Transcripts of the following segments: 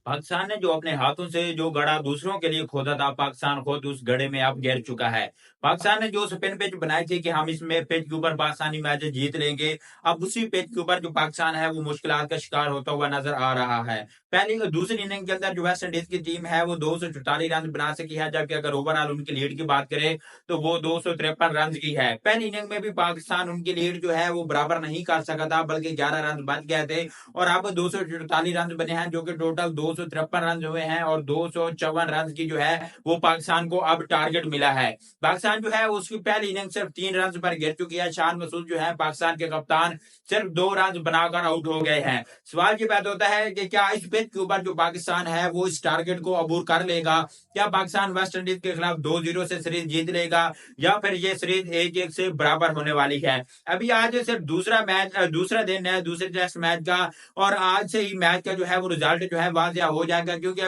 पाकिस्तान ने जो अपने हाथों से जो गड़ा दूसरों के लिए खोदा था, पाकिस्तान खुद उस गड़े में अब गिर चुका है। पाकिस्तान ने जो स्पिन पिच बनाई थी कि हम इसमें पिच के ऊपर पाकिस्तानी मैच जीत लेंगे, अब उसी पिच के ऊपर जो पाकिस्तान है वो मुश्किलात का शिकार होता हुआ नजर आ रहा है। पहली और दूसरी इनिंग के अंदर जो वेस्ट इंडीज की टीम है वो 244 रन बना सकी है, जबकि अगर ओवरऑल उनकी लीड की बात करें तो वो 253 रन की है। पहली इनिंग में भी पाकिस्तान उनकी लीड जो है वो बराबर नहीं कर सका था, बल्कि 11 रन बच गए थे और अब 244 रन बने हैं, जो कि टोटल 253 रन हुए हैं और 254 रन की जो है वो पाकिस्तान को अब टारगेट मिला है। पाकिस्तान जो है उसकी पहली इनिंग सिर्फ 3 रन पर गिर चुकी है। शान मसूद जो है पाकिस्तान के कप्तान सिर्फ 2 रन बनाकर आउट हो गए हैं। सवाल ये पैदा होता है कि क्या इस पिच के ऊपर जो पाकिस्तान है वो इस टारगेट को अबूर कर लेगा? क्या पाकिस्तान वेस्ट इंडीज के खिलाफ 2-0 से सीरीज जीत लेगा या फिर ये सीरीज 1-1 से बराबर होने वाली है? अभी आज सिर्फ दूसरा दिन है दूसरे टेस्ट मैच का, और आज से ही मैच का जो है वो रिजल्ट जो है वाजिया हो जाएगा, क्योंकि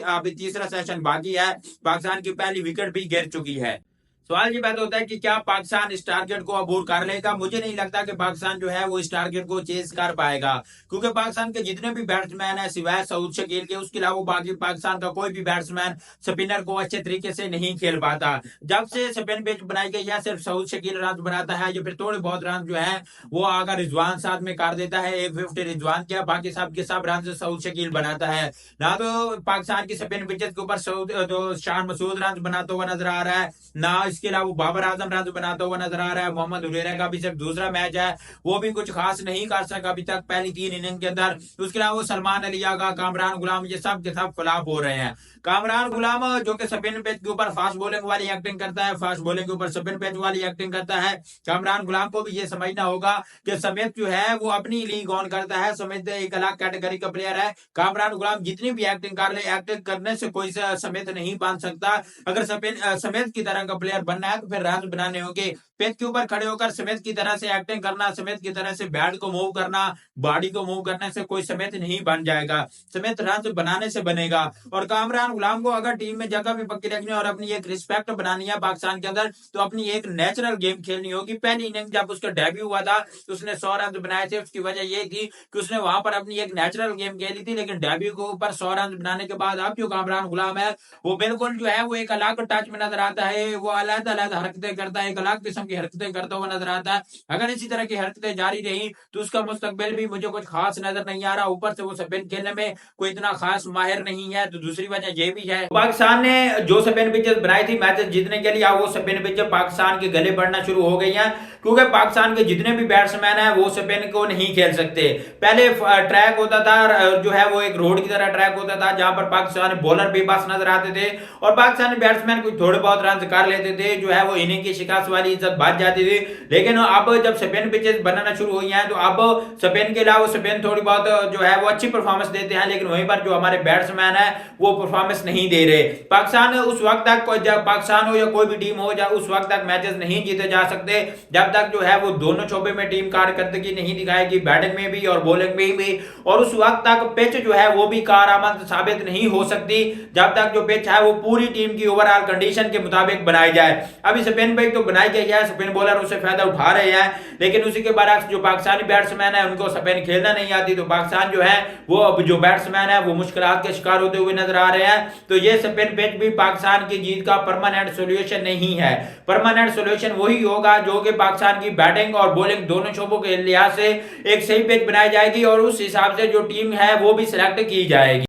अभी तीसरा सेशन बाकी है। पाकिस्तान की पहली विकेट भी गिर चुकी है। सवाल ये पैदा होता है कि क्या पाकिस्तान इस टारगेट को अबूर कर लेगा? मुझे नहीं लगता कि पाकिस्तान जो है वो इस टारगेट को चेज कर पाएगा, क्योंकि पाकिस्तान के जितने भी बैट्समैन है सिवाय सऊद शकील के, उसके अलावा बाकी पाकिस्तान का कोई भी बैट्समैन स्पिनर को अच्छे तरीके से नहीं खेल पाता। जब से स्पिन पिच बनाई गई है सिर्फ सऊद शकील रन बनाता है, या फिर थोड़े बहुत रन जो है वो अगर रिजवान साथ में कर देता है, 150 रिजवान किया, बाकी सब के सब रन सऊद शकील बनाता है। ना तो पाकिस्तान की स्पिन पिचेस के ऊपर शान मसूद रन बनाता हुआ नजर आ रहा है, ना इसके अलावा बाबर आजम रन बनाता हुआ नजर आ रहा है। मोहम्मद हुरैरा का भी सिर्फ दूसरा मैच है, वो भी कुछ खास नहीं कर सका अभी तक पहली 3 इनिंग के अंदर। उसके अलावा सलमान अली आगा, कामरान गुलाम, ये सब के सब फ्लॉप हो रहे हैं। कामरान गुलाम जो कि स्पिन पिच के ऊपर फास्ट बॉलिंग वाली एक्टिंग करता है, फास्ट बॉलिंग के ऊपर स्पिन पिच वाली एक्टिंग करता है। कामरान गुलाम को भी ये समझना होगा कि समित जो है वो अपनी लीग ऑन करता है। समित एक अलग कैटेगरी का प्लेयर है। कामरान गुलाम जितनी भी एक्टिंग कर ले, एक्टिंग करने से कोई समित नहीं बन सकता। अगर समित की तरह का प्लेयर बनना है तो फिर रन बनाने होंगे। पिच के ऊपर खड़े होकर समित की तरह से एक्टिंग करना, समित की तरह से बैट को मूव करना, बॉडी को मूव करने से कोई समित नहीं बन जाएगा। समित रन बनाने से बनेगा। और कामरान गुलाम को अगर टीम में जगह भी पक्की रखनी है और अपनी एक रिस्पेक्ट बनानी है पाकिस्तान के अंदर, तो अपनी एक नेचुरल गेम खेलनी होगी। पहली इनिंग जब उसका डेब्यू हुआ था तो उसने 100 रन बनाए थे। उसकी वजह यह थी कि उसने वहां पर अपनी एक नेचुरल गेम खेली थी, लेकिन डेब्यू के ऊपर 100 रन बनाने के बाद अब जो कामरान गुलाम है वो बिल्कुल जो है वो एक अलग टच में नजर आता है। वो अलग अलग हरकतें करता है, एक अलग किस्म की हरकतें करता हुआ नजर आता है। अगर इसी तरह की हरकतें जारी रही तो उसका मुस्तकबिल भी मुझे कुछ खास नजर नहीं आ रहा। ऊपर से वो स्पिन खेलने में कोई इतना खास माहिर नहीं है, तो दूसरी वजह ये भी है पाकिस्तान ने जो स्पिन पिचेस बनाई थी मैचेस जीतने के लिए, अब वो स्पिन पिचेस पाकिस्तान के गले बढ़ना शुरू हो गई हैं, क्योंकि पाकिस्तान के जितने भी बैट्समैन हैं वो स्पिन को नहीं खेल सकते। पहले ट्रैक होता था जो है वो एक रोड की तरह ट्रैक होता था, जहां पर पाकिस्तानी बॉलर बेबस नजर आते थे और पाकिस्तानी बैट्समैन कुछ थोड़े बहुत रन कर लेते थे, जो है वो इनिंग की शिकस्त वाली इज्जत बच जाती थी। लेकिन अब जब स्पिन पिचेस बनाना शुरू हुई हैं तो अब स्पिन के अलावा स्पिन थोड़ी बहुत जो है वो अच्छी परफॉर्मेंस देते हैं, लेकिन वहीं पर जो हमारे बैट्समैन है वो परफॉर्मेंस नहीं दे रहे। पाकिस्तान उस वक्त तक जब पाकिस्तान हो या कोई भी टीम हो जाए उस वक्त तक मैचेस नहीं जीते जा सकते जब तक जो है वो दोनों शोबे में टीम कारकर्दगी नहीं दिखाएगी, बैटिंग में भी और बॉलिंग में भी। और उस वक्त तक पिच जो है वो भी कारआमद साबित नहीं हो सकती जब तक जो पिच है वो पूरी टीम की ओवरऑल कंडीशन के मुताबिक बनाई जाए। अभी स्पिन पिच तो बनाई गई है, स्पिन बॉलर उससे फायदा उठा रहे हैं, लेकिन उसी के बरक्स जो पाकिस्तानी बैट्समैन है उनको स्पिन खेलना नहीं आती, तो पाकिस्तान जो है वो अब जो बैट्समैन है वो मुश्किलात के शिकार होते हुए नजर आ रहे हैं। तो ये स्पिन पिच भी पाकिस्तान की जीत का परमानेंट सोल्यूशन नहीं है। परमानेंट सोल्यूशन वही होगा जो कि पाकिस्तान की बैटिंग और बॉलिंग दोनों शोबों के लिहाज से एक सही पिच बनाई जाएगी और उस हिसाब से जो टीम है वो भी सिलेक्ट की जाएगी।